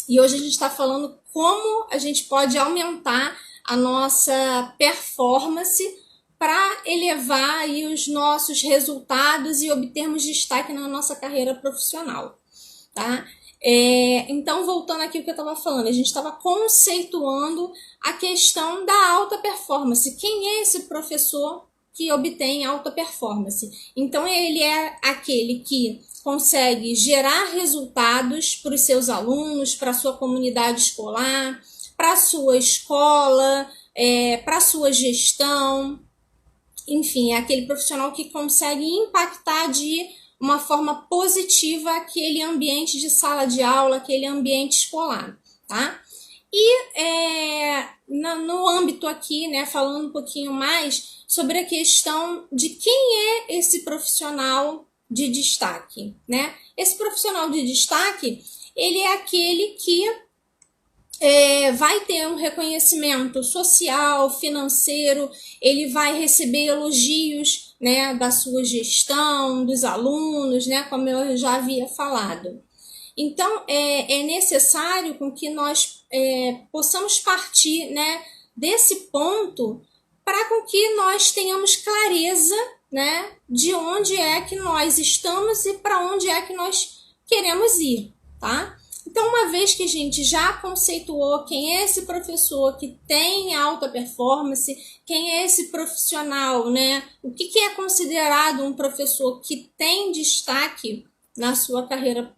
E hoje a gente está falando como a gente pode aumentar a nossa performance para elevar aí os nossos resultados e obtermos destaque na nossa carreira profissional, tá? Então, voltando aqui ao que eu estava falando, a gente estava conceituando a questão da alta performance. Quem é esse professor que obtém alta performance? Então, ele é aquele que consegue gerar resultados para os seus alunos, para a sua comunidade escolar, para a sua escola, para a sua gestão. Enfim, é aquele profissional que consegue impactar de uma forma positiva aquele ambiente de sala de aula, aquele ambiente escolar, tá? E no âmbito aqui, né, falando um pouquinho mais sobre a questão de quem é esse profissional de destaque, né? Esse profissional de destaque, ele é aquele que vai ter um reconhecimento social, financeiro, ele vai receber elogios, né, da sua gestão, dos alunos, né, como eu já havia falado. Então, é necessário com que nós possamos partir, né, desse ponto para com que nós tenhamos clareza, né, de onde é que nós estamos e para onde é que nós queremos ir, tá? Então, uma vez que a gente já conceituou quem é esse professor que tem alta performance, quem é esse profissional, né? O que é considerado um professor que tem destaque na sua carreira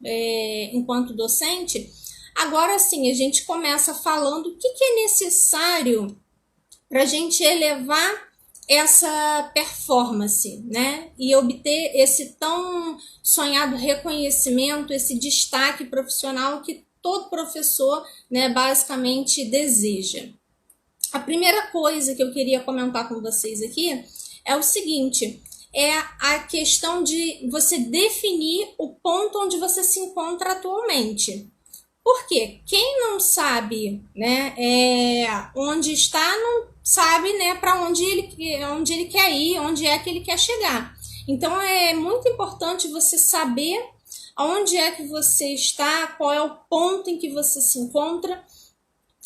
enquanto docente, agora sim a gente começa falando o que é necessário para a gente elevar essa performance, né? E obter esse tão sonhado reconhecimento, esse destaque profissional que todo professor, né, basicamente deseja. A primeira coisa que eu queria comentar com vocês aqui é o seguinte: é a questão de você definir o ponto onde você se encontra atualmente. Porque quem não sabe, né, onde está, não sabe, né, para onde ele quer ir, onde é que ele quer chegar. Então é muito importante você saber onde é que você está, qual é o ponto em que você se encontra.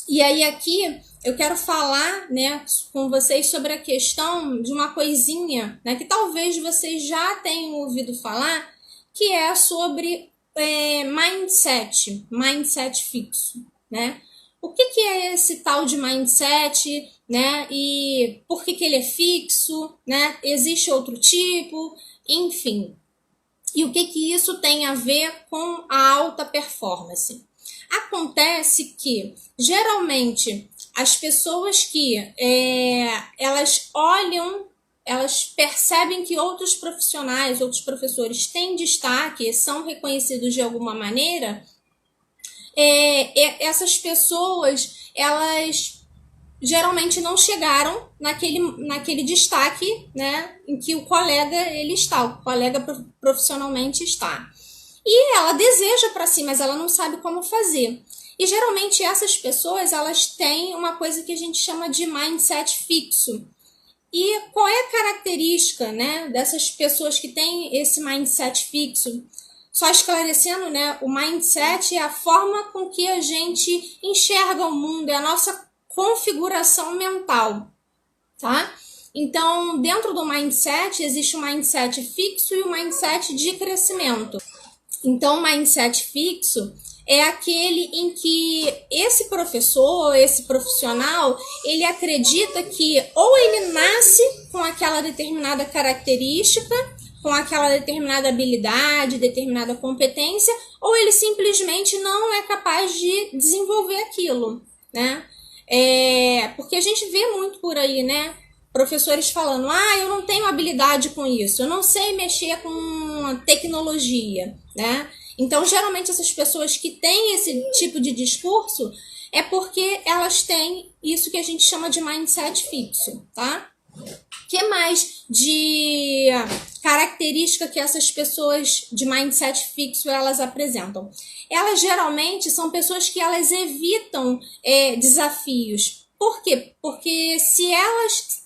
E aí aqui eu quero falar, né, com vocês sobre a questão de uma coisinha, né, que talvez vocês já tenham ouvido falar, que é sobre mindset fixo, né? O que é esse tal de mindset, né? E por que ele é fixo, né? Existe outro tipo, enfim. E o que isso tem a ver com a alta performance? Acontece que, geralmente, as pessoas que elas olham, elas percebem que outros profissionais, outros professores têm destaque, são reconhecidos de alguma maneira, essas pessoas, elas geralmente não chegaram naquele destaque, né, em que o colega ele está, o colega profissionalmente está. E ela deseja para si, mas ela não sabe como fazer. E geralmente essas pessoas, elas têm uma coisa que a gente chama de mindset fixo. E qual é a característica, né, dessas pessoas que têm esse mindset fixo? Só esclarecendo, né, o mindset é a forma com que a gente enxerga o mundo, é a nossa configuração mental, tá? Então, dentro do mindset, existe o mindset fixo e o mindset de crescimento. Então, o mindset fixo é aquele em que esse professor, esse profissional, ele acredita que ou ele nasce com aquela determinada característica, com aquela determinada habilidade, determinada competência, ou ele simplesmente não é capaz de desenvolver aquilo, né? Porque a gente vê muito por aí, né? Professores falando, eu não tenho habilidade com isso, eu não sei mexer com tecnologia, né? Então, geralmente, essas pessoas que têm esse tipo de discurso é porque elas têm isso que a gente chama de mindset fixo, tá? O que mais de característica que essas pessoas de mindset fixo elas apresentam? Elas geralmente são pessoas que elas evitam desafios. Por quê? Porque se elas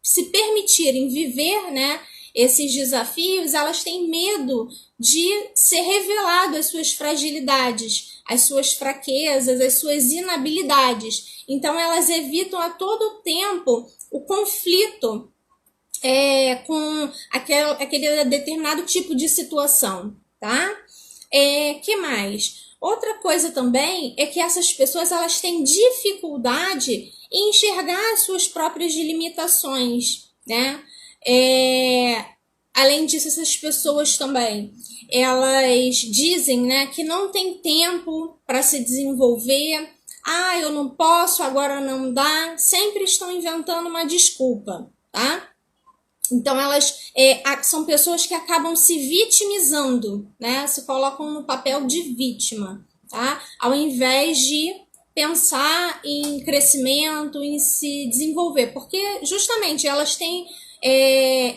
se permitirem viver, né, esses desafios, elas têm medo de ser revelado as suas fragilidades, as suas fraquezas, as suas inabilidades. Então, elas evitam a todo tempo o conflito com aquele determinado tipo de situação, tá? Que mais? Outra coisa também é que essas pessoas, elas têm dificuldade em enxergar as suas próprias limitações, né? Além disso, essas pessoas também, elas dizem, né, que não tem tempo para se desenvolver. Ah, eu não posso, agora não dá. Sempre estão inventando uma desculpa, tá? Então, elas são pessoas que acabam se vitimizando, né? Se colocam no papel de vítima, tá? Ao invés de pensar em crescimento, em se desenvolver. Porque, justamente, elas têm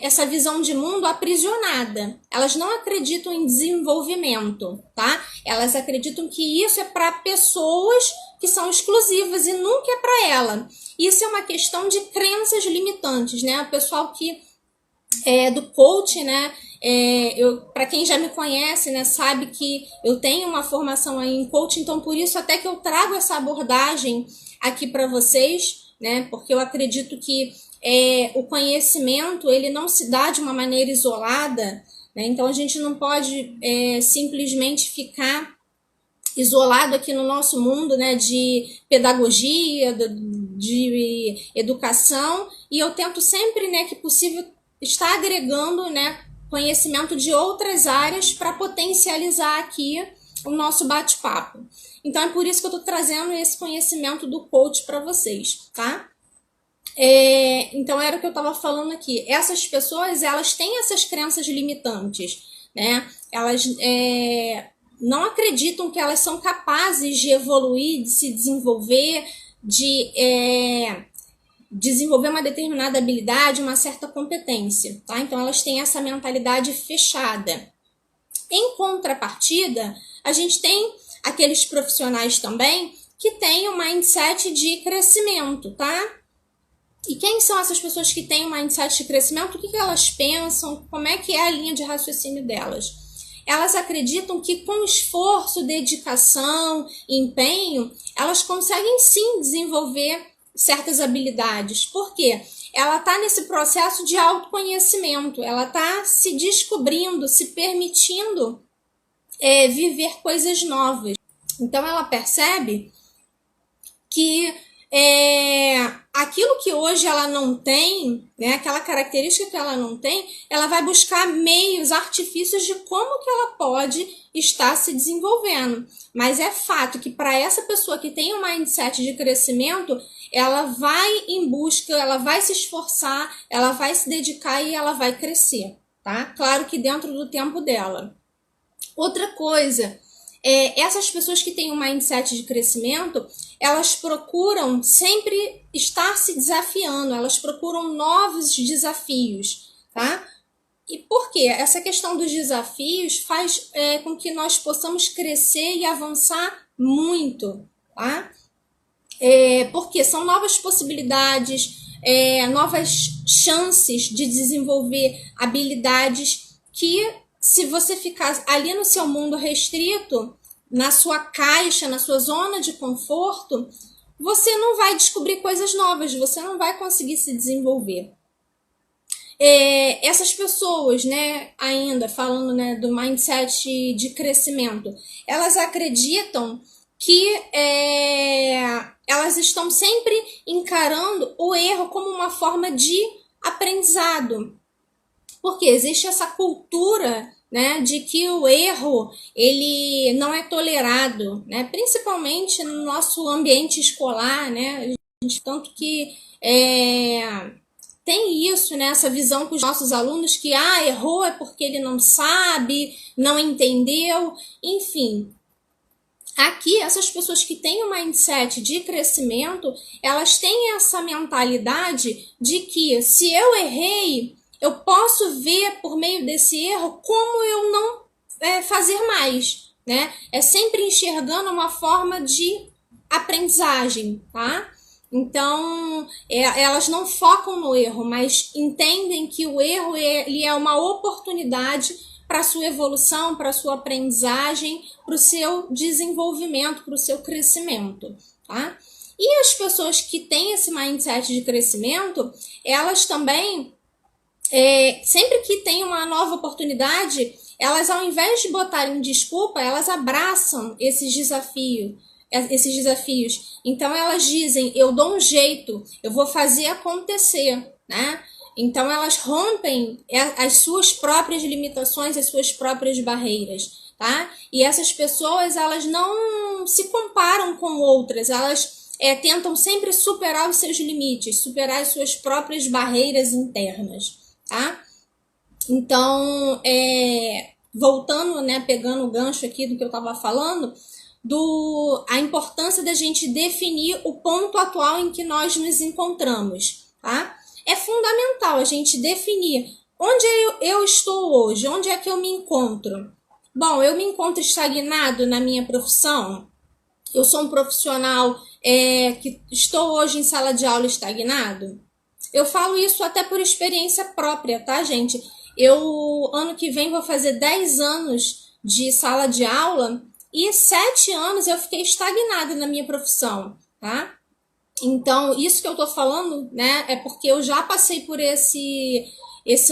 essa visão de mundo aprisionada. Elas não acreditam em desenvolvimento, tá? Elas acreditam que isso é para pessoas que são exclusivas e nunca é para ela. Isso é uma questão de crenças limitantes, né? O pessoal que do coach, né? Para quem já me conhece, né, sabe que eu tenho uma formação aí em coaching, então por isso até que eu trago essa abordagem aqui para vocês, né? Porque eu acredito que o conhecimento, ele não se dá de uma maneira isolada, né? Então a gente não pode simplesmente ficar isolado aqui no nosso mundo, né, de pedagogia, de educação, e eu tento sempre, né, que possível, estar agregando, né, conhecimento de outras áreas para potencializar aqui o nosso bate-papo. Então é por isso que eu estou trazendo esse conhecimento do coach para vocês, tá? Então era o que eu estava falando aqui. Essas pessoas, elas têm essas crenças limitantes, né? Elas não acreditam que elas são capazes de evoluir, de se desenvolver, de desenvolver uma determinada habilidade, uma certa competência, tá? Então elas têm essa mentalidade fechada. Em contrapartida, a gente tem aqueles profissionais também que têm um mindset de crescimento, tá? E quem são essas pessoas que têm um mindset de crescimento? O que elas pensam? Como é que é a linha de raciocínio delas? Elas acreditam que com esforço, dedicação, empenho, elas conseguem sim desenvolver certas habilidades. Por quê? Ela está nesse processo de autoconhecimento, ela está se descobrindo, se permitindo viver coisas novas. Então ela percebe que aquilo que hoje ela não tem, né, aquela característica que ela não tem, ela vai buscar meios, artifícios de como que ela pode estar se desenvolvendo. Mas é fato que para essa pessoa que tem um mindset de crescimento, ela vai em busca, ela vai se esforçar, ela vai se dedicar e ela vai crescer, tá? Claro que dentro do tempo dela. Outra coisa, essas pessoas que têm um mindset de crescimento, elas procuram sempre estar se desafiando, elas procuram novos desafios, tá? E por quê? Essa questão dos desafios faz com que nós possamos crescer e avançar muito, tá? Porque são novas possibilidades, novas chances de desenvolver habilidades que, se você ficar ali no seu mundo restrito, na sua caixa, na sua zona de conforto, você não vai descobrir coisas novas, você não vai conseguir se desenvolver. Essas pessoas, né, ainda falando, né, do mindset de crescimento, elas acreditam que elas estão sempre encarando o erro como uma forma de aprendizado. Porque existe essa cultura, né, de que o erro ele não é tolerado, né, principalmente no nosso ambiente escolar, né, tanto que tem isso, né, essa visão com os nossos alunos que errou é porque ele não sabe, não entendeu, enfim. Aqui, essas pessoas que têm um mindset de crescimento, elas têm essa mentalidade de que se eu errei, eu posso ver por meio desse erro como eu não fazer mais, né? É sempre enxergando uma forma de aprendizagem, tá? Então, elas não focam no erro, mas entendem que o erro ele é uma oportunidade para a sua evolução, para a sua aprendizagem, para o seu desenvolvimento, para o seu crescimento, tá? E as pessoas que têm esse mindset de crescimento, elas também, sempre que tem uma nova oportunidade, elas, ao invés de botarem desculpa, elas abraçam esses desafios. Então elas dizem, eu dou um jeito, eu vou fazer acontecer, né? Então elas rompem as suas próprias limitações, as suas próprias barreiras, tá? E essas pessoas, elas não se comparam com outras, elas tentam sempre superar os seus limites, superar as suas próprias barreiras internas, tá? Então, voltando, né, pegando o gancho aqui do que eu estava falando, a importância da gente definir o ponto atual em que nós nos encontramos, tá? É fundamental a gente definir onde eu estou hoje, onde é que eu me encontro. Bom, eu me encontro estagnado na minha profissão, eu sou um profissional que estou hoje em sala de aula estagnado. Eu falo isso até por experiência própria, tá, gente? Eu, ano que vem, vou fazer 10 anos de sala de aula e 7 anos eu fiquei estagnada na minha profissão, tá? Então, isso que eu tô falando, né, é porque eu já passei por esse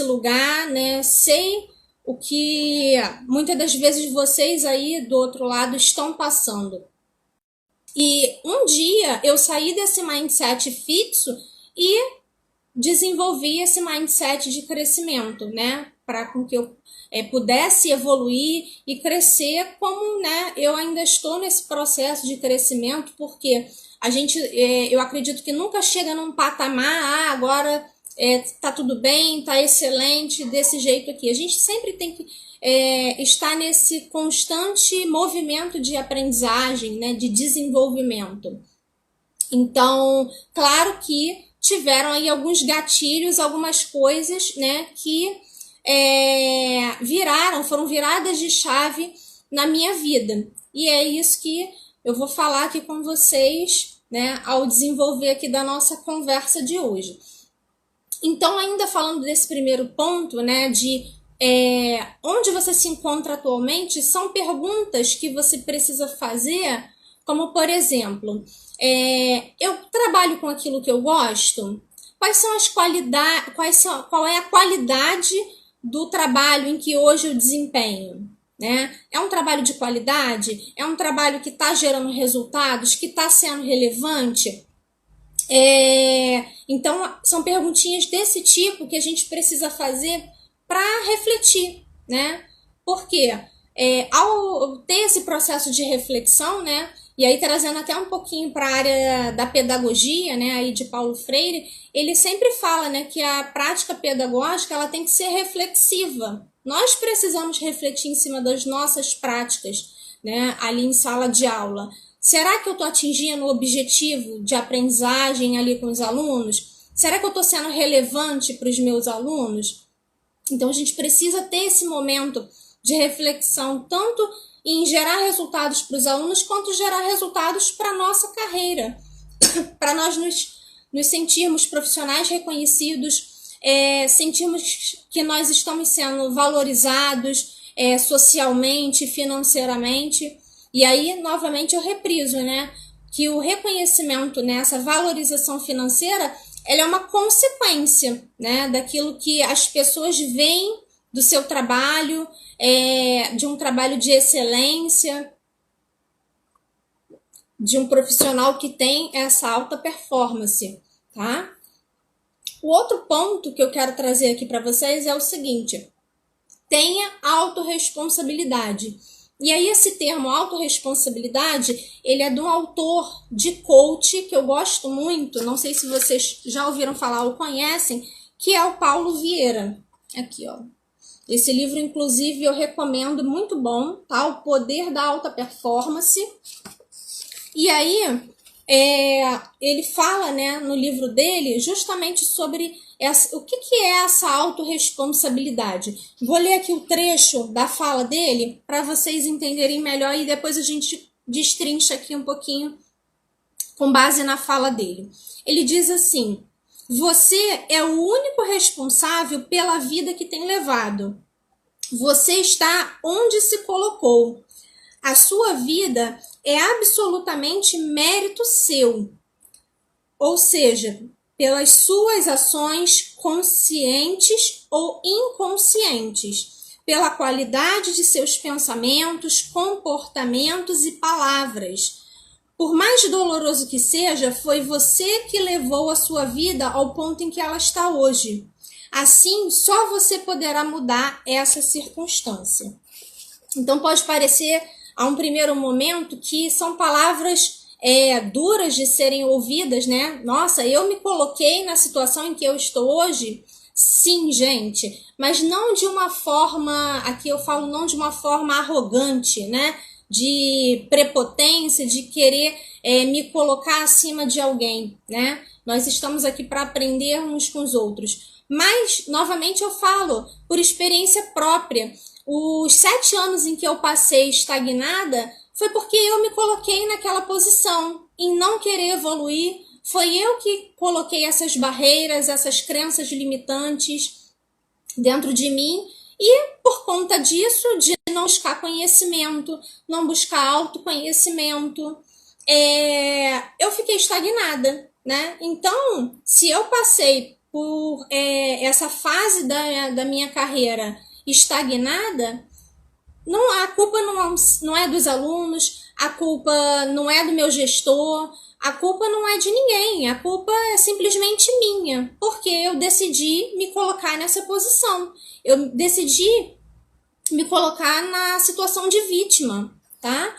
lugar, né, sei o que muitas das vezes vocês aí do outro lado estão passando. E um dia eu saí desse mindset fixo e desenvolvi esse mindset de crescimento, né, para com que eu pudesse evoluir e crescer como, né, eu ainda estou nesse processo de crescimento, porque a gente, eu acredito que nunca chega num patamar, agora tá tudo bem, tá excelente, desse jeito aqui. A gente sempre tem que estar nesse constante movimento de aprendizagem, né, de desenvolvimento. Então, claro que tiveram aí alguns gatilhos, algumas coisas, né, que foram viradas de chave na minha vida. E é isso que eu vou falar aqui com vocês, né, ao desenvolver aqui da nossa conversa de hoje. Então, ainda falando desse primeiro ponto, né, de onde você se encontra atualmente, são perguntas que você precisa fazer, como, por exemplo, eu trabalho com aquilo que eu gosto? Quais são as qualidades, qual é a qualidade do trabalho em que hoje eu desempenho? Né? É um trabalho de qualidade? É um trabalho que está gerando resultados? Que está sendo relevante? Então, são perguntinhas desse tipo que a gente precisa fazer para refletir, né? Porque ao ter esse processo de reflexão, né? E aí trazendo até um pouquinho para a área da pedagogia, né? Aí de Paulo Freire, ele sempre fala, né, que a prática pedagógica ela tem que ser reflexiva. Nós precisamos refletir em cima das nossas práticas, né? Ali em sala de aula. Será que eu estou atingindo o objetivo de aprendizagem ali com os alunos? Será que eu estou sendo relevante para os meus alunos? Então, a gente precisa ter esse momento de reflexão, tanto em gerar resultados para os alunos, quanto gerar resultados para a nossa carreira, para nós nos sentirmos profissionais reconhecidos, sentirmos que nós estamos sendo valorizados socialmente, financeiramente. E aí, novamente, eu repriso, né, que o reconhecimento, né, essa valorização financeira, ela é uma consequência, né, daquilo que as pessoas veem do seu trabalho, de um trabalho de excelência, de um profissional que tem essa alta performance, tá? O outro ponto que eu quero trazer aqui para vocês é o seguinte: tenha autorresponsabilidade. E aí esse termo autorresponsabilidade, ele é de um autor de coach que eu gosto muito, não sei se vocês já ouviram falar ou conhecem, que é o Paulo Vieira. Aqui, ó. Esse livro, inclusive, eu recomendo, muito bom, tá? O Poder da Alta Performance. E aí, ele fala, né, no livro dele, justamente sobre o que é essa autorresponsabilidade. Vou ler aqui o trecho da fala dele para vocês entenderem melhor e depois a gente destrincha aqui um pouquinho com base na fala dele. Ele diz assim: você é o único responsável pela vida que tem levado. Você está onde se colocou. A sua vida é absolutamente mérito seu. Ou seja, pelas suas ações conscientes ou inconscientes, pela qualidade de seus pensamentos, comportamentos e palavras. Por mais doloroso que seja, foi você que levou a sua vida ao ponto em que ela está hoje. Assim, só você poderá mudar essa circunstância. Então, pode parecer, a um primeiro momento, que são palavras duras de serem ouvidas, né? Nossa, eu me coloquei na situação em que eu estou hoje? Sim, gente, mas não de uma forma, aqui eu falo não de uma forma arrogante, né? De prepotência, de querer me colocar acima de alguém, né? Nós estamos aqui para aprender uns com os outros. Mas, novamente eu falo, por experiência própria, os 7 anos em que eu passei estagnada foi porque eu me coloquei naquela posição, em não querer evoluir. Foi eu que coloquei essas barreiras, essas crenças limitantes dentro de mim, e por conta disso, de não buscar conhecimento, não buscar autoconhecimento, eu fiquei estagnada, né? Então, se eu passei por essa fase da minha carreira estagnada, a culpa não é dos alunos, a culpa não é do meu gestor, a culpa não é de ninguém, a culpa é simplesmente minha, porque eu decidi me colocar nessa posição, eu decidi me colocar na situação de vítima, tá?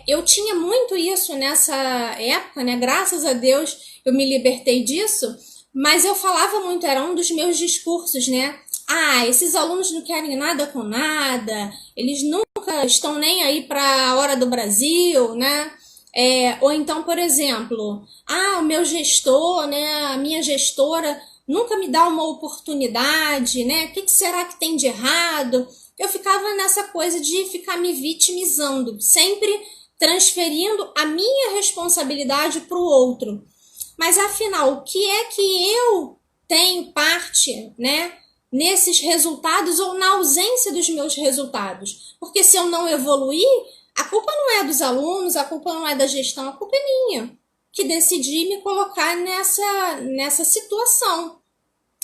Eu tinha muito isso nessa época, né? Graças a Deus eu me libertei disso, mas eu falava muito, era um dos meus discursos, né? Ah, esses alunos não querem nada com nada, eles nunca estão nem aí para a hora do Brasil, né? Ou então, por exemplo, o meu gestor, né, a minha gestora nunca me dá uma oportunidade, né? O que será que tem de errado? Eu ficava nessa coisa de ficar me vitimizando, sempre transferindo a minha responsabilidade para o outro. Mas afinal, o que é que eu tenho parte, né, nesses resultados ou na ausência dos meus resultados? Porque se eu não evoluir, a culpa não é dos alunos, a culpa não é da gestão, a culpa é minha, que decidi me colocar nessa situação.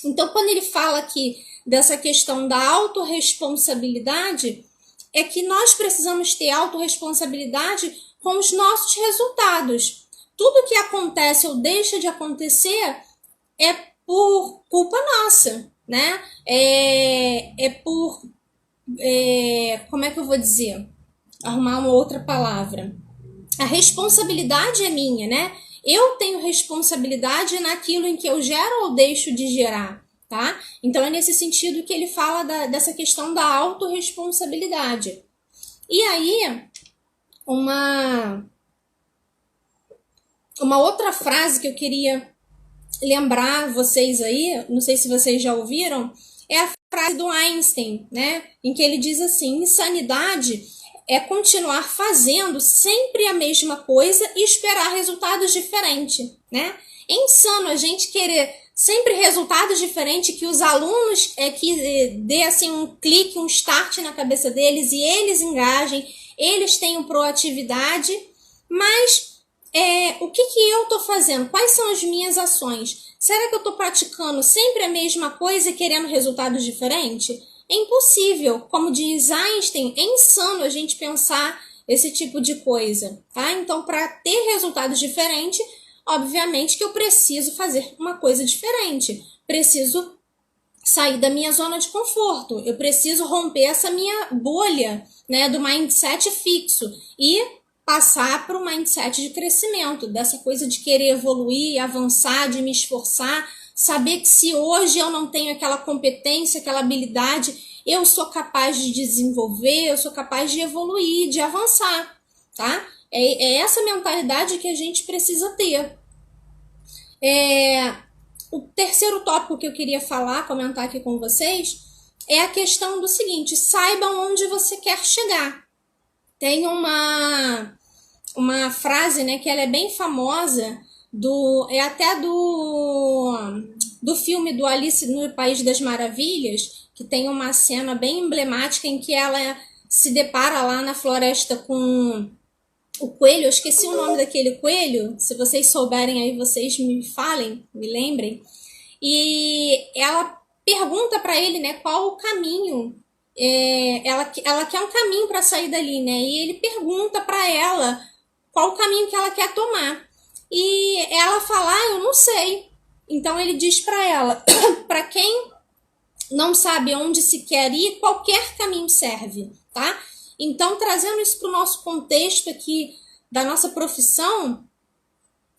Então, quando ele fala aqui dessa questão da autorresponsabilidade, é que nós precisamos ter autorresponsabilidade com os nossos resultados. Tudo que acontece ou deixa de acontecer é por culpa nossa, né? Como é que eu vou dizer? Arrumar uma outra palavra. A responsabilidade é minha, né? Eu tenho responsabilidade naquilo em que eu gero ou deixo de gerar, tá? Então, é nesse sentido que ele fala dessa questão da autorresponsabilidade. E aí, uma outra frase que eu queria lembrar vocês aí, não sei se vocês já ouviram, é a frase do Einstein, né? Em que ele diz assim: insanidade é continuar fazendo sempre a mesma coisa e esperar resultados diferentes, né? É insano a gente querer sempre resultados diferentes, que os alunos que dê assim um clique, um start na cabeça deles e eles engajem, eles tenham proatividade, mas o que eu estou fazendo? Quais são as minhas ações? Será que eu estou praticando sempre a mesma coisa e querendo resultados diferentes? É impossível. Como diz Einstein, é insano a gente pensar esse tipo de coisa, tá? Então, para ter resultados diferentes, obviamente que eu preciso fazer uma coisa diferente. Preciso sair da minha zona de conforto. Eu preciso romper essa minha bolha, né, do mindset fixo e passar para o mindset de crescimento, dessa coisa de querer evoluir, avançar, de me esforçar, saber que se hoje eu não tenho aquela competência, aquela habilidade, eu sou capaz de desenvolver, eu sou capaz de evoluir, de avançar, tá? É essa mentalidade que a gente precisa ter. O terceiro tópico que eu queria comentar aqui com vocês, é a questão do seguinte: saiba onde você quer chegar. Tem uma uma frase, né, que ela é bem famosa, é até do filme do Alice no País das Maravilhas, que tem uma cena bem emblemática em que ela se depara lá na floresta com o coelho. Eu esqueci o nome daquele coelho, se vocês souberem aí, vocês me falem, me lembrem. E ela pergunta para ele, né, qual o caminho. Ela quer um caminho para sair dali, né? E ele pergunta para ela qual o caminho que ela quer tomar. E ela fala, eu não sei. Então ele diz para ela, para quem não sabe onde se quer ir, qualquer caminho serve, tá? Então, trazendo isso para o nosso contexto aqui da nossa profissão,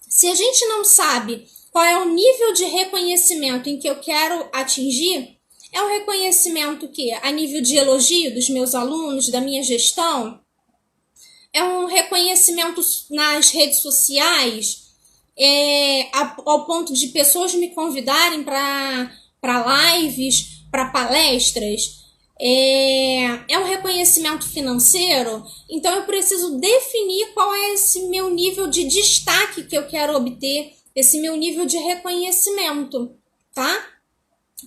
se a gente não sabe qual é o nível de reconhecimento em que eu quero atingir, é um reconhecimento que a nível de elogio dos meus alunos, da minha gestão, é um reconhecimento nas redes sociais, ao ponto de pessoas me convidarem para lives, para palestras, é um reconhecimento financeiro. Então eu preciso definir qual é esse meu nível de destaque que eu quero obter, esse meu nível de reconhecimento, tá?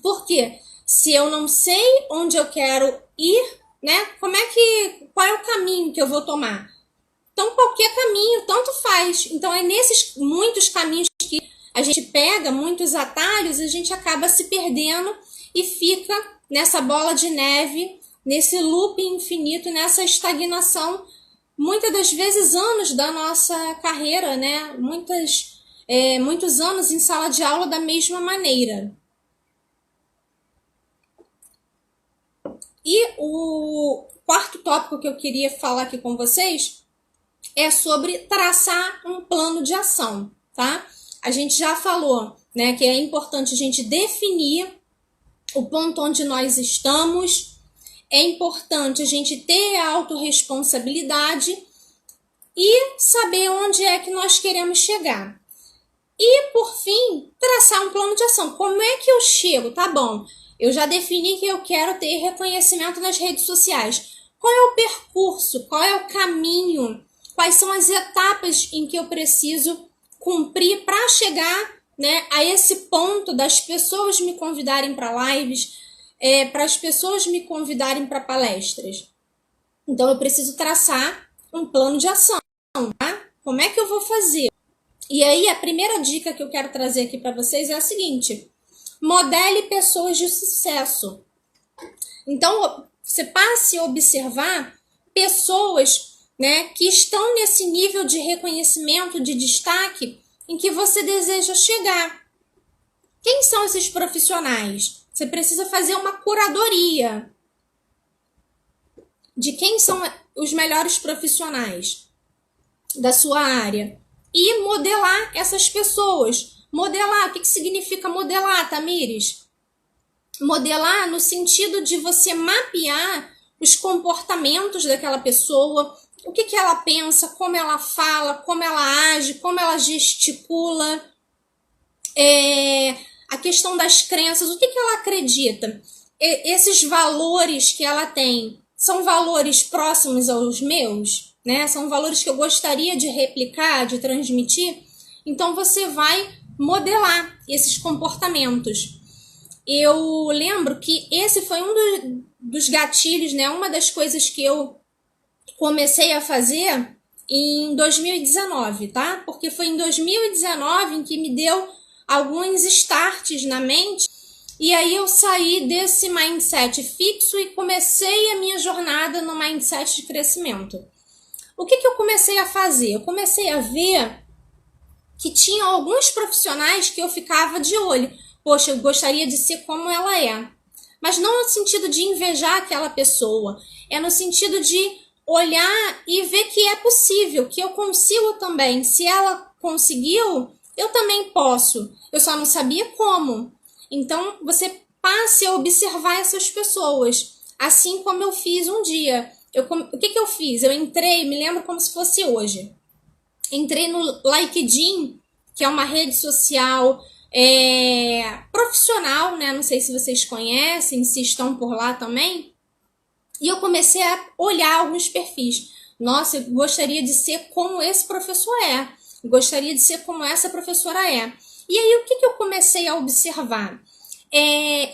Por quê? Se eu não sei onde eu quero ir, né? Qual é o caminho que eu vou tomar? Então, qualquer caminho, tanto faz. Então, é nesses muitos caminhos que a gente pega, muitos atalhos, a gente acaba se perdendo e fica nessa bola de neve, nesse loop infinito, nessa estagnação, muitas das vezes anos da nossa carreira, né? Muitos anos em sala de aula da mesma maneira. E o quarto tópico que eu queria falar aqui com vocês é sobre traçar um plano de ação, tá? A gente já falou, né, que é importante a gente definir o ponto onde nós estamos, é importante a gente ter a autorresponsabilidade e saber onde é que nós queremos chegar. E, por fim, traçar um plano de ação. Como é que eu chego? Tá bom, eu já defini que eu quero ter reconhecimento nas redes sociais. Qual é o percurso? Qual é o caminho? Quais são as etapas em que eu preciso cumprir para chegar, né, a esse ponto das pessoas me convidarem para lives, para as pessoas me convidarem para palestras? Então, eu preciso traçar um plano de ação, tá? Como é que eu vou fazer? E aí, a primeira dica que eu quero trazer aqui para vocês é a seguinte: modele pessoas de sucesso. Então, você passe a observar pessoas, né, que estão nesse nível de reconhecimento, de destaque, em que você deseja chegar. Quem são esses profissionais? Você precisa fazer uma curadoria de quem são os melhores profissionais da sua área e modelar essas pessoas. Modelar, o que significa modelar, Tamires? Modelar no sentido de você mapear os comportamentos daquela pessoa, o que ela pensa, como ela fala, como ela age, como ela gesticula, a questão das crenças, o que ela acredita. Esses valores que ela tem são valores próximos aos meus, né? São valores que eu gostaria de replicar, de transmitir. Então você vai modelar esses comportamentos. Eu lembro que esse foi um dos gatilhos, né? Uma das coisas que eu comecei a fazer em 2019, tá? Porque foi em 2019 em que me deu alguns starts na mente, e aí eu saí desse mindset fixo e comecei a minha jornada no mindset de crescimento. O que eu comecei a fazer? Eu comecei a ver que tinha alguns profissionais que eu ficava de olho. Poxa, eu gostaria de ser como ela é. Mas não no sentido de invejar aquela pessoa. É no sentido de olhar e ver que é possível, que eu consigo também. Se ela conseguiu, eu também posso. Eu só não sabia como. Então, você passe a observar essas pessoas. Assim como eu fiz um dia. O que eu fiz? Eu entrei, me lembro como se fosse hoje. Entrei no LinkedIn, que é uma rede social profissional, né? Não sei se vocês conhecem, se estão por lá também. E eu comecei a olhar alguns perfis. nossa, eu gostaria de ser como esse professor é, eu gostaria de ser como essa professora é. E aí, o que eu comecei a observar?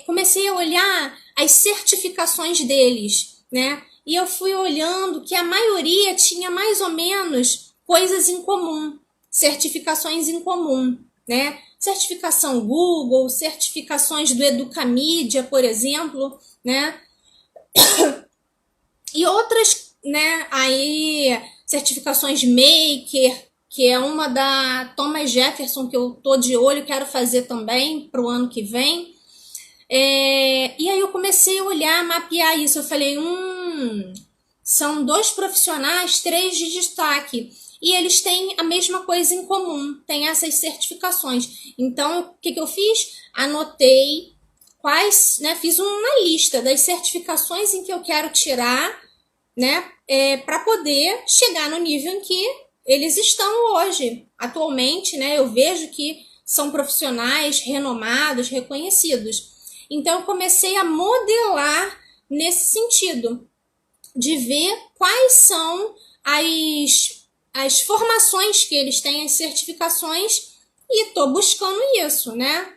Comecei a olhar as certificações deles, né? E eu fui olhando que a maioria tinha mais ou menos coisas em comum, certificações em comum, né? Certificação Google, certificações do Educamídia, por exemplo, né? E outras, né? Aí, certificações Maker, que é uma da Thomas Jefferson, que eu tô de olho, quero fazer também para o ano que vem. E aí eu comecei a olhar, mapear isso. Eu falei, são 2 profissionais, 3 de destaque. E eles têm a mesma coisa em comum, têm essas certificações. Então, o que eu fiz? Anotei quais, né? Fiz uma lista das certificações em que eu quero tirar, né? Para poder chegar no nível em que eles estão hoje. Atualmente, né? Eu vejo que são profissionais renomados, reconhecidos. Então, eu comecei a modelar nesse sentido, de ver quais são as formações que eles têm, as certificações, e estou buscando isso, né?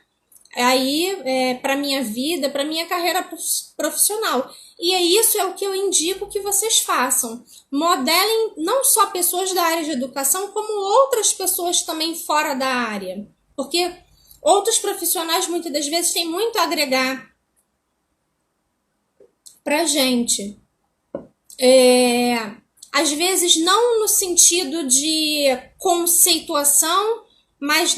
Aí, para minha vida, para minha carreira profissional. E isso é o que eu indico que vocês façam. Modelem não só pessoas da área de educação, como outras pessoas também fora da área. Porque outros profissionais, muitas das vezes, têm muito a agregar pra gente. Às vezes, não no sentido de conceituação, mas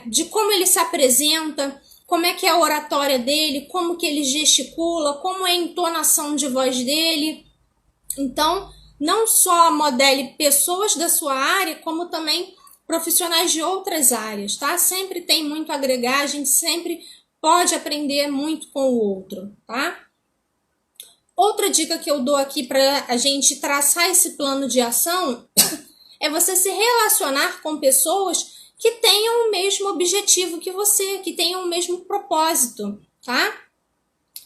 de como ele se apresenta, como é que é a oratória dele, como que ele gesticula, como é a entonação de voz dele. Então, não só modele pessoas da sua área, como também profissionais de outras áreas, tá? Sempre tem muito a agregar, a gente sempre pode aprender muito com o outro, tá? Outra dica que eu dou aqui para a gente traçar esse plano de ação é você se relacionar com pessoas que tenham o mesmo objetivo que você, que tenham o mesmo propósito, tá?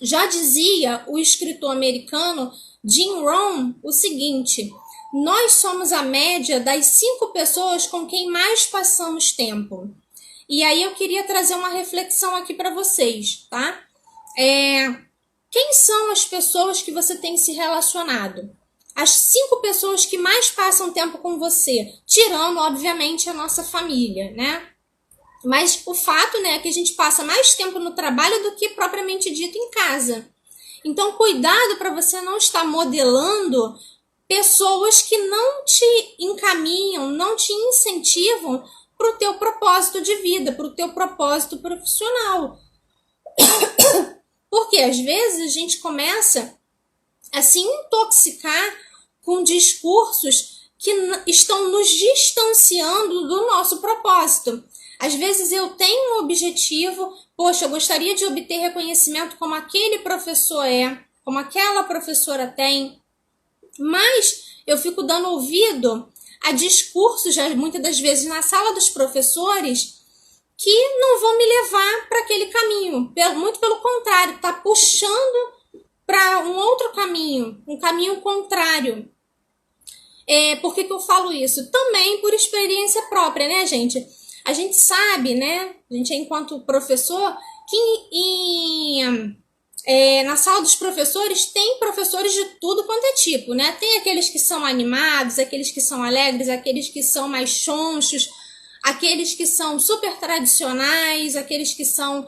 Já dizia o escritor americano Jim Rohn o seguinte: nós somos a média das 5 pessoas com quem mais passamos tempo. E aí eu queria trazer uma reflexão aqui para vocês, tá? Quem são as pessoas que você tem se relacionado? As 5 pessoas que mais passam tempo com você, tirando, obviamente, a nossa família, né? Mas o fato, né, é que a gente passa mais tempo no trabalho do que propriamente dito em casa. Então, cuidado para você não estar modelando pessoas que não te encaminham, não te incentivam para o teu propósito de vida, para o teu propósito profissional. Porque às vezes a gente começa a se intoxicar com discursos que estão nos distanciando do nosso propósito. Às vezes eu tenho um objetivo, poxa, eu gostaria de obter reconhecimento como aquele professor como aquela professora tem, mas eu fico dando ouvido a discursos, muitas das vezes na sala dos professores, que não vão me levar para aquele caminho. Muito pelo contrário, está puxando para um outro caminho, um caminho contrário. Por que eu falo isso? Também por experiência própria, né, gente? A gente sabe, né, a gente enquanto professor, que na sala dos professores tem professores de tudo quanto é tipo, né? Tem aqueles que são animados, aqueles que são alegres, aqueles que são mais chonchos, aqueles que são super tradicionais, aqueles que são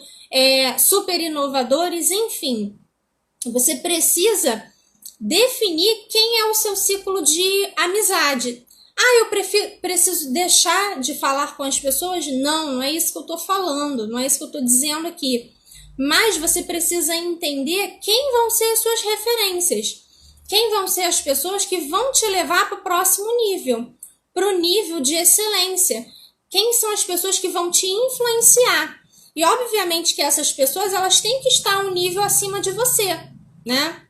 super inovadores, enfim. Você precisa definir quem é o seu ciclo de amizade. Eu preciso deixar de falar com as pessoas? Não é isso que eu estou falando, não é isso que eu estou dizendo aqui. Mas você precisa entender quem vão ser as suas referências. Quem vão ser as pessoas que vão te levar para o próximo nível, para o nível de excelência. Quem são as pessoas que vão te influenciar. E obviamente que essas pessoas elas têm que estar um nível acima de você, né?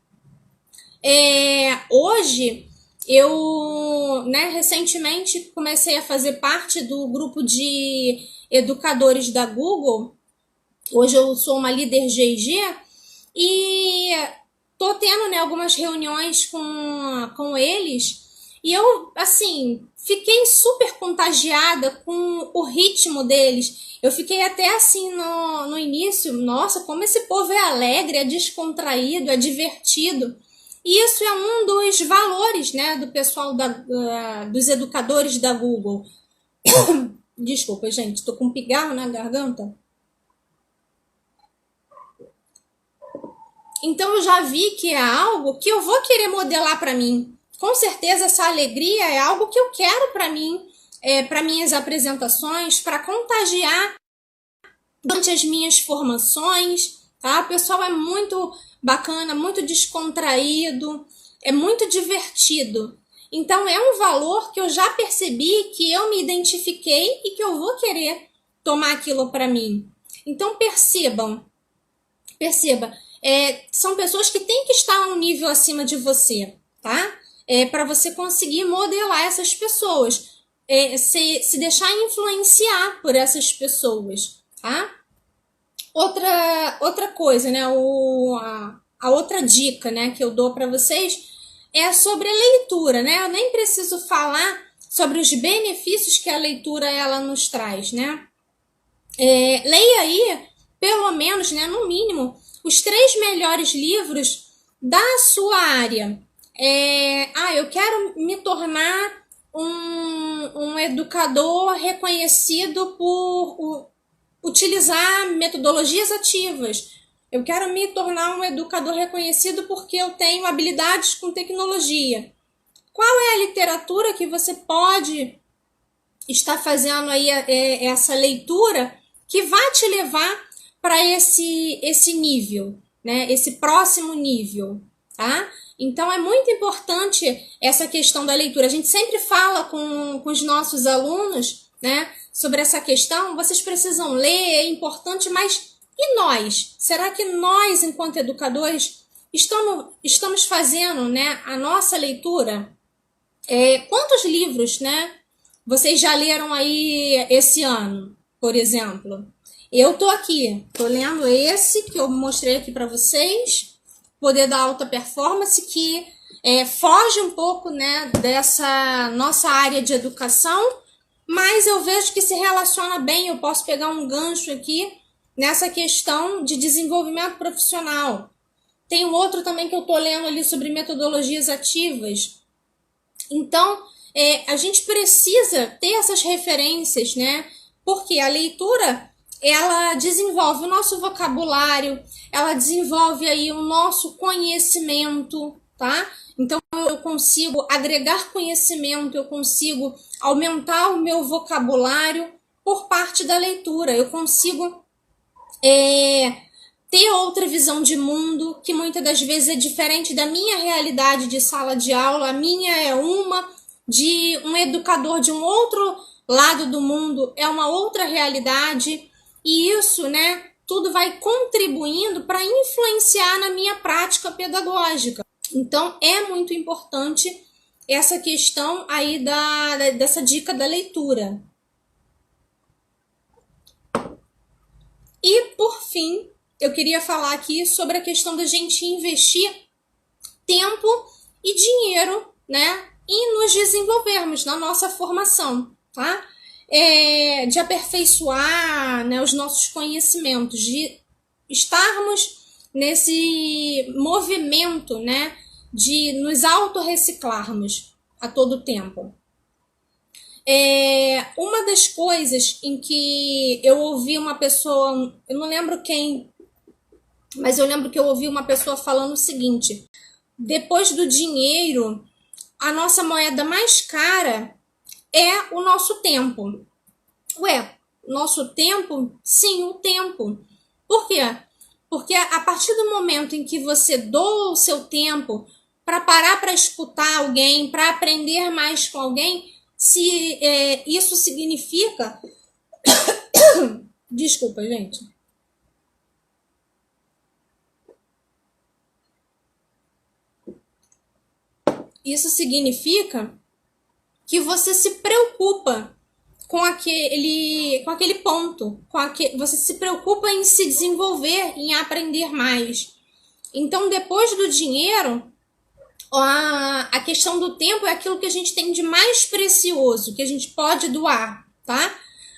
Hoje, eu recentemente comecei a fazer parte do grupo de educadores da Google. Hoje eu sou uma líder G&G e tô tendo algumas reuniões com eles E eu, assim, fiquei super contagiada com o ritmo deles. Eu fiquei até assim no início, nossa, como esse povo é alegre, é descontraído, é divertido. E isso é um dos valores, né, do pessoal dos educadores da Google. Desculpa, gente, tô com um pigarro na garganta. Então eu já vi que é algo que eu vou querer modelar para mim. Com certeza essa alegria é algo que eu quero para mim, para minhas apresentações, para contagiar durante as minhas formações, tá? O pessoal é muito bacana, muito descontraído, é muito divertido. Então é um valor que eu já percebi, que eu me identifiquei e que eu vou querer tomar aquilo para mim. Então perceba, são pessoas que têm que estar um nível acima de você, tá? Para você conseguir modelar essas pessoas, se deixar influenciar por essas pessoas, tá? Outra coisa, né? A outra dica, né, que eu dou para vocês é sobre a leitura, né? Eu nem preciso falar sobre os benefícios que a leitura ela nos traz, né? Leia aí, pelo menos, né, no mínimo, os 3 melhores livros da sua área. Eu quero me tornar um educador reconhecido por utilizar metodologias ativas. Eu quero me tornar um educador reconhecido porque eu tenho habilidades com tecnologia. Qual é a literatura que você pode estar fazendo aí essa leitura que vai te levar para esse nível, né? Esse próximo nível, tá? Então é muito importante essa questão da leitura. A gente sempre fala com os nossos alunos, né, sobre essa questão. Vocês precisam ler, é importante, mas e nós? Será que nós, enquanto educadores, estamos fazendo, né, a nossa leitura? Quantos livros, né, vocês já leram aí esse ano, por exemplo? Eu tô aqui, tô lendo esse que eu mostrei aqui para vocês, Poder da Alta Performance, que foge um pouco, né, dessa nossa área de educação, mas eu vejo que se relaciona bem. Eu posso pegar um gancho aqui nessa questão de desenvolvimento profissional. Tem um outro também que eu tô lendo ali sobre metodologias ativas. Então, a gente precisa ter essas referências, né? Porque a leitura, ela desenvolve o nosso vocabulário, ela desenvolve aí o nosso conhecimento, tá? Então, eu consigo agregar conhecimento, eu consigo aumentar o meu vocabulário por parte da leitura. Eu consigo ter outra visão de mundo, que muitas das vezes é diferente da minha realidade de sala de aula. A minha é uma, de um educador de um outro lado do mundo é uma outra realidade. E isso, né, tudo vai contribuindo para influenciar na minha prática pedagógica. Então, é muito importante essa questão aí dessa dica da leitura. E, por fim, eu queria falar aqui sobre a questão da gente investir tempo e dinheiro, né, e nos desenvolvermos na nossa formação, tá? De aperfeiçoar, né, os nossos conhecimentos, de estarmos nesse movimento, né, de nos autorreciclarmos a todo tempo. Uma das coisas em que eu ouvi uma pessoa, eu não lembro quem, mas eu lembro que eu ouvi uma pessoa falando o seguinte: depois do dinheiro, a nossa moeda mais cara é o nosso tempo. Nosso tempo? Sim, o tempo. Por quê? Porque a partir do momento em que você doa o seu tempo para parar para escutar alguém, para aprender mais com alguém, se isso significa... Desculpa, gente. Isso significa que você se preocupa com aquele ponto, você se preocupa em se desenvolver, em aprender mais. Então, depois do dinheiro, a questão do tempo é aquilo que a gente tem de mais precioso, que a gente pode doar, tá?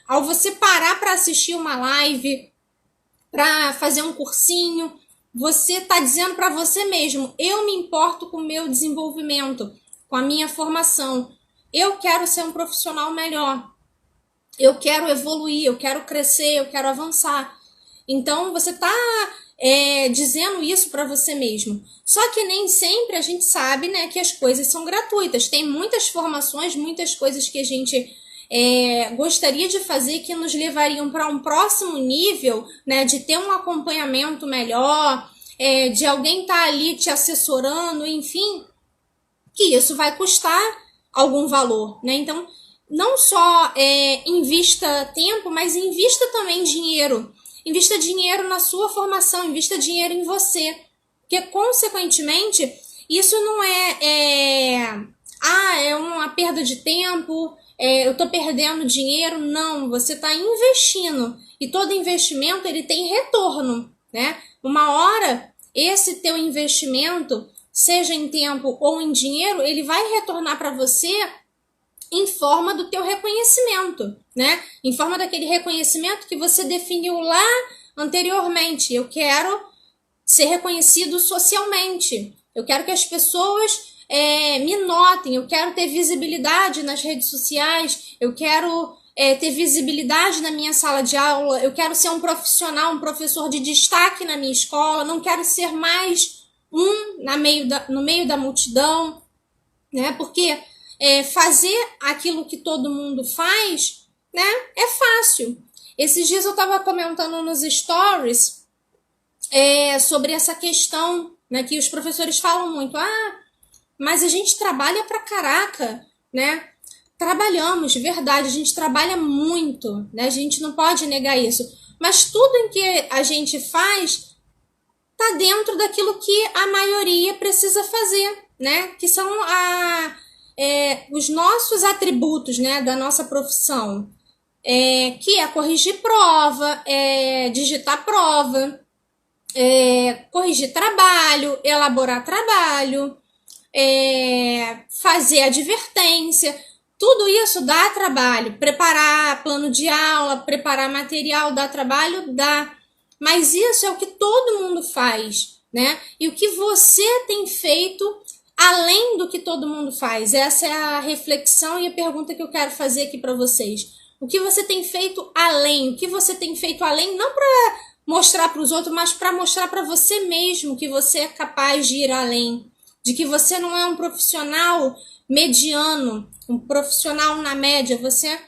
Ao você parar para assistir uma live, para fazer um cursinho, você está dizendo para você mesmo, eu me importo com o meu desenvolvimento, com a minha formação. Eu quero ser um profissional melhor. Eu quero evoluir, eu quero crescer, eu quero avançar. Então, você está dizendo isso para você mesmo. Só que nem sempre a gente sabe, né, que as coisas são gratuitas. Tem muitas formações, muitas coisas que a gente gostaria de fazer que nos levariam para um próximo nível, né, de ter um acompanhamento melhor, de alguém estar ali te assessorando, enfim, que isso vai custar algum valor, né? Então, não só invista tempo, mas invista também dinheiro. Invista dinheiro na sua formação, invista dinheiro em você. Porque, consequentemente, isso não é uma perda de tempo, eu estou perdendo dinheiro. Não, você está investindo. E todo investimento, ele tem retorno, né? Uma hora, esse teu investimento, seja em tempo ou em dinheiro, ele vai retornar para você em forma do teu reconhecimento, né? Em forma daquele reconhecimento que você definiu lá anteriormente. Eu quero ser reconhecido socialmente. Eu quero que as pessoas me notem. Eu quero ter visibilidade nas redes sociais. Eu quero ter visibilidade na minha sala de aula. Eu quero ser um profissional, um professor de destaque na minha escola. Não quero ser mais no meio da multidão, né? Porque fazer aquilo que todo mundo faz, né, é fácil. Esses dias eu estava comentando nos stories sobre essa questão, né, que os professores falam muito. Mas a gente trabalha pra caraca, né? Trabalhamos, de verdade, a gente trabalha muito, né? A gente não pode negar isso. Mas tudo em que a gente faz tá dentro daquilo que a maioria precisa fazer, né? Que são os nossos atributos, né, da nossa profissão, que é corrigir prova, digitar prova, corrigir trabalho, elaborar trabalho, fazer advertência. Tudo isso dá trabalho. Preparar plano de aula, preparar material dá trabalho? Dá. Mas isso é o que todo mundo faz, né? E o que você tem feito além do que todo mundo faz? Essa é a reflexão e a pergunta que eu quero fazer aqui para vocês. O que você tem feito além? O que você tem feito além, não para mostrar para os outros, mas para mostrar para você mesmo que você é capaz de ir além. De que você não é um profissional mediano, um profissional na média. Você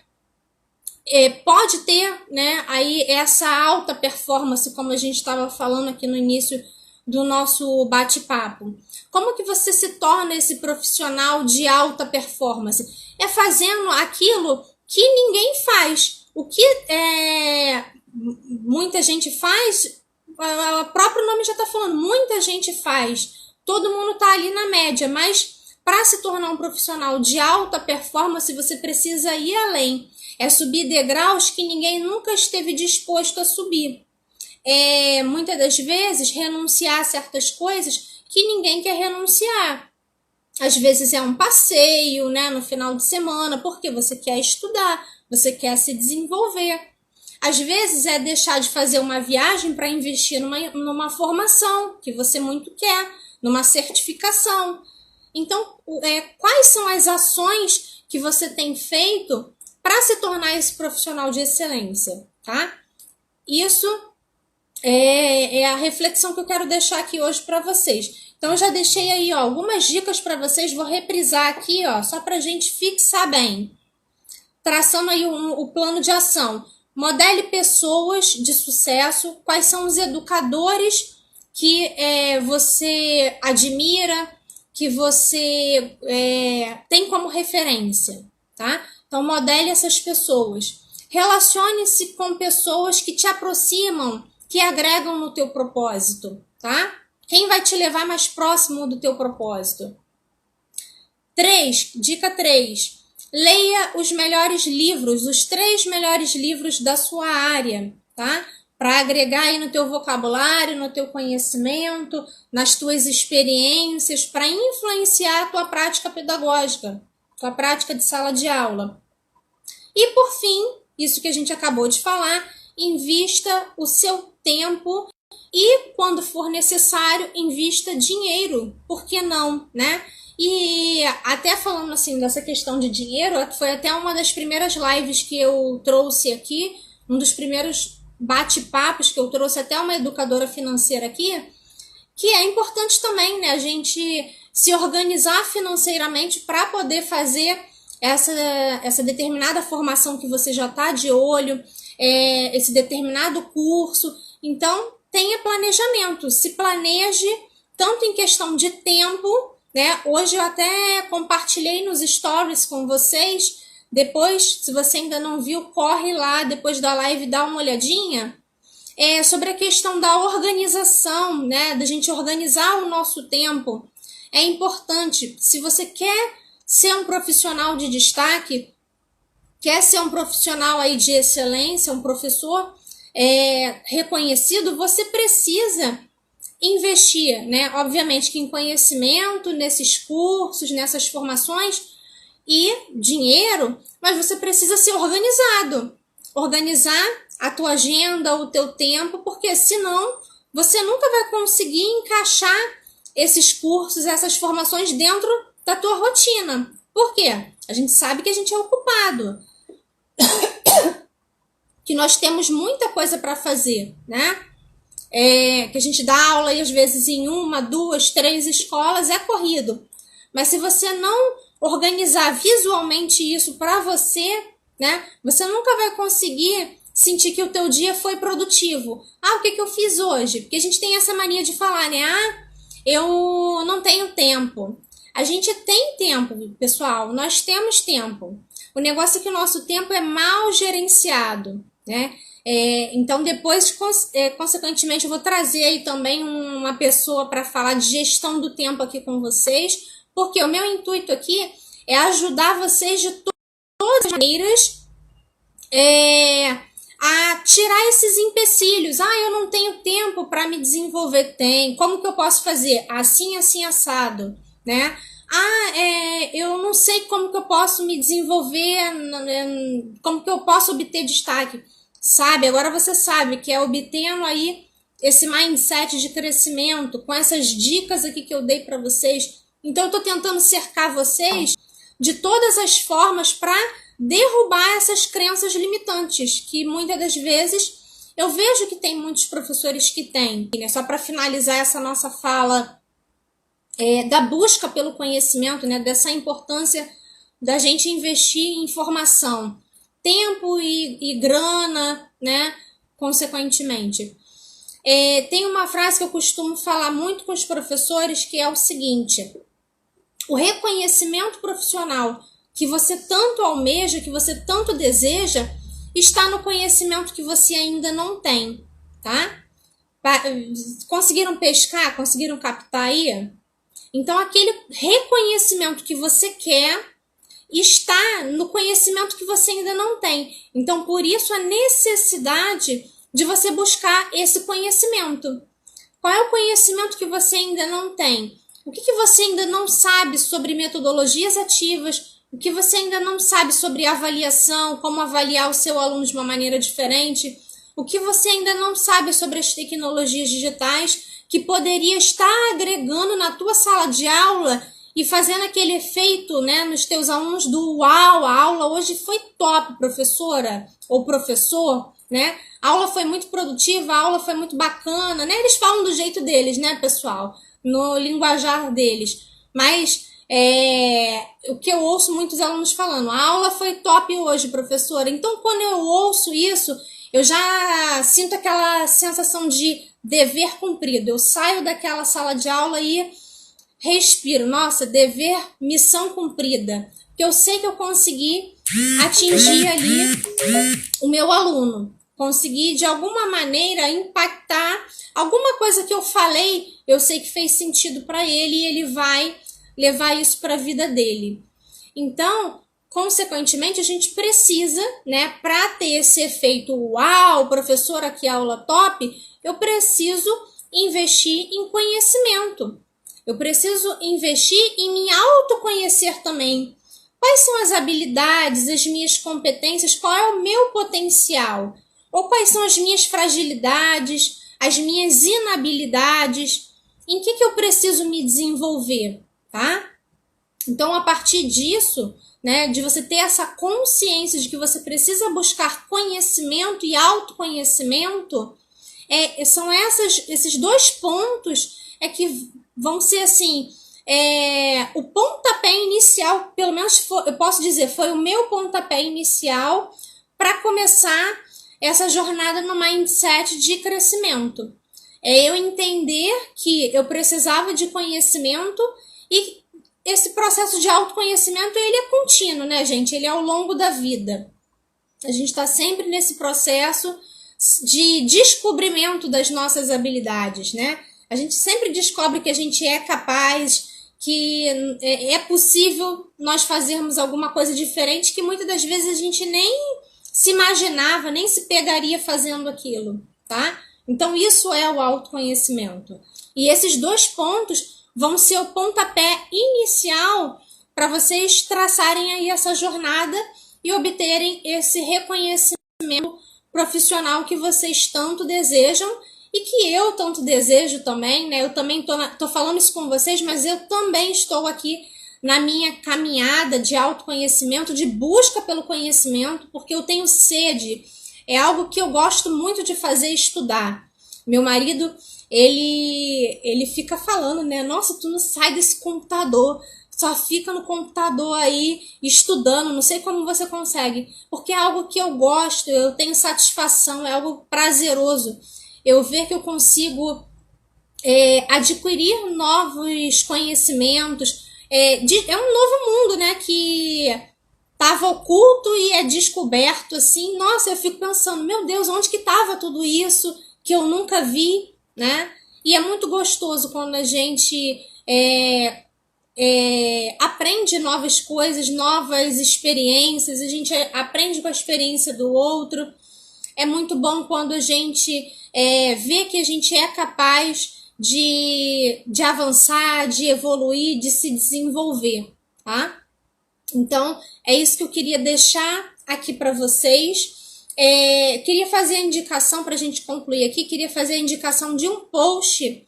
pode ter, né, aí essa alta performance, como a gente estava falando aqui no início do nosso bate-papo. Como que você se torna esse profissional de alta performance? É fazendo aquilo que ninguém faz. O que muita gente faz, o próprio nome já está falando, muita gente faz. Todo mundo está ali na média, mas para se tornar um profissional de alta performance, você precisa ir além. É subir degraus que ninguém nunca esteve disposto a subir. Muitas das vezes, renunciar a certas coisas que ninguém quer renunciar. Às vezes é um passeio, né, no final de semana, porque você quer estudar, você quer se desenvolver. Às vezes é deixar de fazer uma viagem para investir numa formação que você muito quer, numa certificação. Então, quais são as ações que você tem feito para se tornar esse profissional de excelência, tá? Isso é a reflexão que eu quero deixar aqui hoje para vocês. Então, eu já deixei aí algumas dicas para vocês, vou reprisar aqui, só para a gente fixar bem. Traçando aí o plano de ação. Modele pessoas de sucesso. Quais são os educadores que você admira, que você tem como referência, tá? Então, modele essas pessoas. Relacione-se com pessoas que te aproximam, que agregam no teu propósito, tá? Quem vai te levar mais próximo do teu propósito? Dica 3. Leia os melhores livros, os 3 melhores livros da sua área, tá? para agregar aí no teu vocabulário, no teu conhecimento, nas tuas experiências, para influenciar a tua prática pedagógica, tua prática de sala de aula. E por fim, isso que a gente acabou de falar, invista o seu tempo e, quando for necessário, invista dinheiro. Por que não, né? E até falando assim dessa questão de dinheiro, foi até uma das primeiras lives que eu trouxe aqui, um dos primeiros bate-papos que eu trouxe até uma educadora financeira aqui, que é importante também, né, a gente se organizar financeiramente para poder fazer essa determinada formação que você já está de olho, esse determinado curso. Então, tenha planejamento, se planeje tanto em questão de tempo, né? Hoje eu até compartilhei nos stories com vocês. Depois, se você ainda não viu, corre lá depois da live, dá uma olhadinha. Sobre a questão da organização, né? Da gente organizar o nosso tempo. É importante, se você quer ser um profissional de destaque, quer ser um profissional aí de excelência, um professor reconhecido, você precisa investir, né? Obviamente que em conhecimento, nesses cursos, nessas formações e dinheiro, mas você precisa ser organizado. Organizar a tua agenda, o teu tempo, porque senão você nunca vai conseguir encaixar esses cursos, essas formações dentro da tua rotina. Por quê? A gente sabe que a gente é ocupado, que nós temos muita coisa para fazer, né? Que a gente dá aula e às vezes em 1, 2, 3 escolas é corrido. Mas se você não organizar visualmente isso para você, né? Você nunca vai conseguir sentir que o teu dia foi produtivo. O que eu fiz hoje? Porque a gente tem essa mania de falar, né? Eu não tenho tempo. A gente tem tempo, pessoal. Nós temos tempo. O negócio é que o nosso tempo é mal gerenciado, né? Então, depois, consequentemente, eu vou trazer aí também uma pessoa para falar de gestão do tempo aqui com vocês, porque o meu intuito aqui é ajudar vocês de todas as maneiras a tirar esses empecilhos. Eu não tenho tempo para me desenvolver. Como que eu posso fazer? Assim, assim, assado, né? Eu não sei como que eu posso me desenvolver, como que eu posso obter destaque. Sabe, agora você sabe que é obtendo aí esse mindset de crescimento, com essas dicas aqui que eu dei para vocês. Então eu tô tentando cercar vocês de todas as formas para derrubar essas crenças limitantes, que muitas das vezes eu vejo que tem muitos professores que têm, né? Só para finalizar essa nossa fala da busca pelo conhecimento, né? Dessa importância da gente investir em formação. Tempo e grana, né? Consequentemente. Tem uma frase que eu costumo falar muito com os professores, que é o seguinte: o reconhecimento profissional que você tanto almeja, que você tanto deseja, está no conhecimento que você ainda não tem, tá? Conseguiram pescar? Conseguiram captar aí? Então, aquele reconhecimento que você quer está no conhecimento que você ainda não tem. Então, por isso, a necessidade de você buscar esse conhecimento. Qual é o conhecimento que você ainda não tem? O que você ainda não sabe sobre metodologias ativas? O que você ainda não sabe sobre avaliação, como avaliar o seu aluno de uma maneira diferente? O que você ainda não sabe sobre as tecnologias digitais que poderia estar agregando na tua sala de aula e fazendo aquele efeito, né, nos teus alunos do uau, a aula hoje foi top, professora ou professor, né? A aula foi muito produtiva, a aula foi muito bacana, né? Eles falam do jeito deles, né, pessoal? No linguajar deles. Mas o que eu ouço muitos alunos falando, a aula foi top hoje, professora. Então, quando eu ouço isso, eu já sinto aquela sensação de dever cumprido. Eu saio daquela sala de aula e respiro. Nossa, dever, missão cumprida. Porque eu sei que eu consegui atingir ali o meu aluno. Consegui, de alguma maneira, impactar. Alguma coisa que eu falei, eu sei que fez sentido para ele e ele vai levar isso para a vida dele. Então, consequentemente, a gente precisa, né, para ter esse efeito uau, professora, que aula top, eu preciso investir em conhecimento. Eu preciso investir em me autoconhecer também. Quais são as habilidades, as minhas competências, qual é o meu potencial? Ou quais são as minhas fragilidades, as minhas inabilidades? Em que eu preciso me desenvolver, tá? Então, a partir disso, né, de você ter essa consciência de que você precisa buscar conhecimento e autoconhecimento, são esses dois pontos que vão ser assim, o pontapé inicial, pelo menos eu posso dizer, foi o meu pontapé inicial para começar essa jornada no mindset de crescimento. É eu entender que eu precisava de conhecimento e esse processo de autoconhecimento, ele é contínuo, né, gente? Ele é ao longo da vida. A gente está sempre nesse processo de descobrimento das nossas habilidades, né? A gente sempre descobre que a gente é capaz, que é possível nós fazermos alguma coisa diferente que muitas das vezes a gente nem se imaginava, nem se pegaria fazendo aquilo, tá? Então, isso é o autoconhecimento. E esses dois pontos vão ser o pontapé inicial para vocês traçarem aí essa jornada e obterem esse reconhecimento profissional que vocês tanto desejam e que eu tanto desejo também, né? Eu também tô falando isso com vocês, mas eu também estou aqui na minha caminhada de autoconhecimento, de busca pelo conhecimento, porque eu tenho sede. É algo que eu gosto muito de fazer, estudar. Meu marido, ele fica falando, né? Nossa, tu não sai desse computador, só fica no computador aí estudando, não sei como você consegue. Porque é algo que eu gosto, eu tenho satisfação, é algo prazeroso. Eu ver que eu consigo adquirir novos conhecimentos. É um novo mundo, né? Que estava oculto e é descoberto, assim. Nossa, eu fico pensando, meu Deus, onde que estava tudo isso que eu nunca vi, né? E é muito gostoso quando a gente aprende novas coisas, novas experiências, a gente aprende com a experiência do outro. É muito bom quando a gente vê que a gente é capaz de avançar, de evoluir, de se desenvolver, tá? Então, é isso que eu queria deixar aqui para vocês. Queria fazer a indicação, para a gente concluir aqui, queria fazer a indicação de um post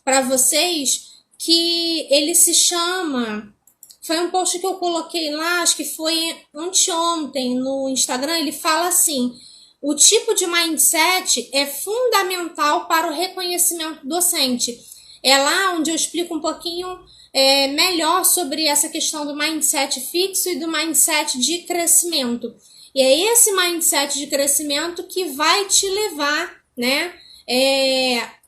para vocês, que ele se chama... Foi um post que eu coloquei lá, acho que foi anteontem no Instagram. Ele fala assim: o tipo de mindset é fundamental para o reconhecimento docente. É lá onde eu explico um pouquinho melhor sobre essa questão do mindset fixo e do mindset de crescimento. E é esse mindset de crescimento que vai te levar, né?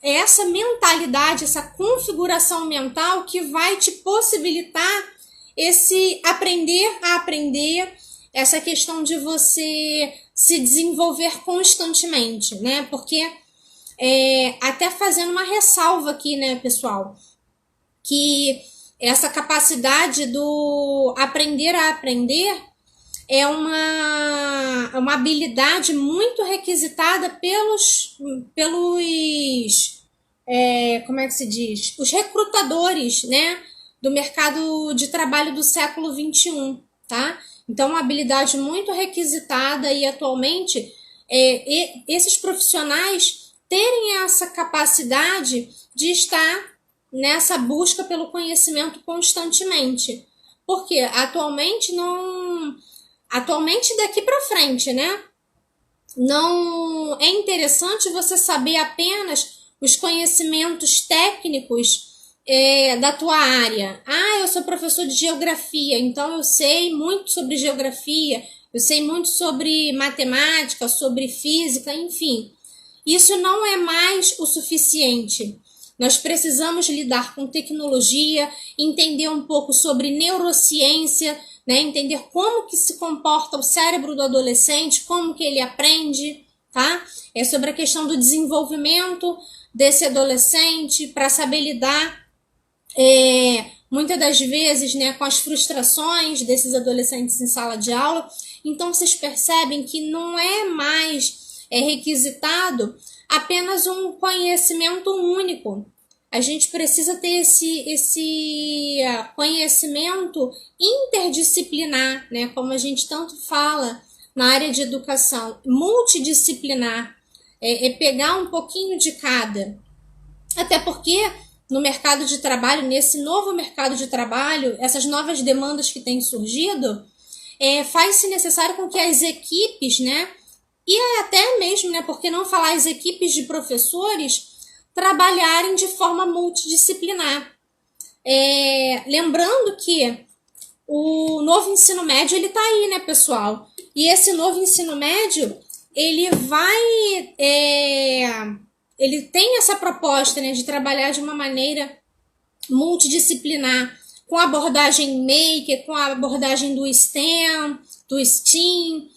Essa mentalidade, essa configuração mental que vai te possibilitar esse aprender a aprender, essa questão de você se desenvolver constantemente, né? Porque até fazendo uma ressalva aqui, né, pessoal, que essa capacidade do aprender a aprender é uma habilidade muito requisitada pelos como é que se diz? Os recrutadores, né, do mercado de trabalho do século XXI, tá? Então, uma habilidade muito requisitada e atualmente esses profissionais terem essa capacidade de estar nessa busca pelo conhecimento constantemente. Porque atualmente daqui para frente, né? Não é interessante você saber apenas os conhecimentos técnicos da tua área. Eu sou professor de geografia, então eu sei muito sobre geografia, eu sei muito sobre matemática, sobre física, enfim. Isso não é mais o suficiente. Nós precisamos lidar com tecnologia, entender um pouco sobre neurociência, né? Entender como que se comporta o cérebro do adolescente, como que ele aprende, tá? É sobre a questão do desenvolvimento desse adolescente, para saber lidar muitas das vezes, né, com as frustrações desses adolescentes em sala de aula. Então, vocês percebem que não é mais requisitado apenas um conhecimento único. A gente precisa ter esse conhecimento interdisciplinar, né, como a gente tanto fala na área de educação, multidisciplinar, pegar um pouquinho de cada. Até porque no mercado de trabalho, nesse novo mercado de trabalho, essas novas demandas que têm surgido, faz-se necessário com que as equipes, né, e até mesmo, né, por que não falar as equipes de professores, trabalharem de forma multidisciplinar. Lembrando que o novo ensino médio, ele tá aí, né, pessoal? E esse novo ensino médio, ele vai... ele tem essa proposta, né, de trabalhar de uma maneira multidisciplinar, com a abordagem maker, com a abordagem do STEM, do STEAM,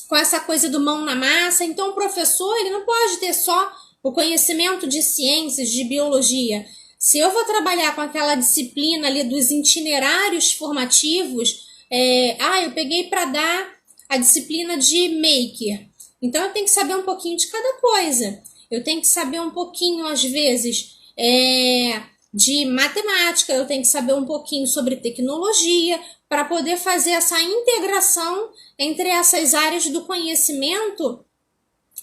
com essa coisa do mão na massa. Então, o professor, ele não pode ter só o conhecimento de ciências, de biologia. Se eu vou trabalhar com aquela disciplina ali dos itinerários formativos, eu peguei para dar a disciplina de maker. Então, eu tenho que saber um pouquinho de cada coisa. Eu tenho que saber um pouquinho, às vezes, de matemática, eu tenho que saber um pouquinho sobre tecnologia, para poder fazer essa integração entre essas áreas do conhecimento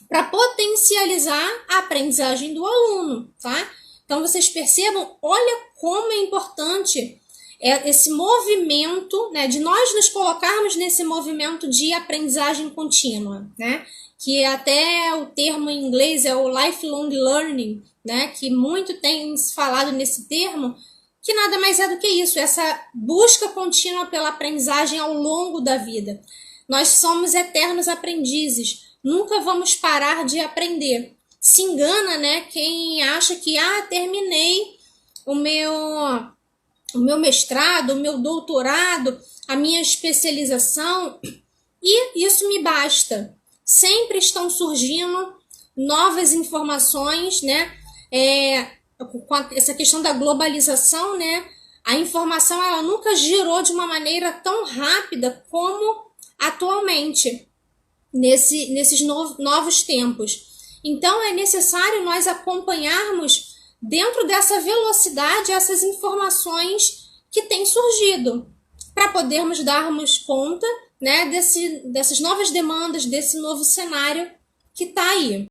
para potencializar a aprendizagem do aluno, tá? Então, vocês percebam, olha como é importante esse movimento, né, de nós nos colocarmos nesse movimento de aprendizagem contínua, né? Que até o termo em inglês é o lifelong learning, né? Que muito tem se falado nesse termo, que nada mais é do que isso, essa busca contínua pela aprendizagem ao longo da vida. Nós somos eternos aprendizes, nunca vamos parar de aprender. Se engana, né, quem acha que terminei o meu mestrado, o meu doutorado, a minha especialização, e isso me basta. Sempre estão surgindo novas informações, né? Com essa questão da globalização, né? A informação, ela nunca girou de uma maneira tão rápida como atualmente, nesses novos tempos. Então, é necessário nós acompanharmos dentro dessa velocidade essas informações que têm surgido, para podermos darmos conta, né, dessas novas demandas, desse novo cenário que está aí.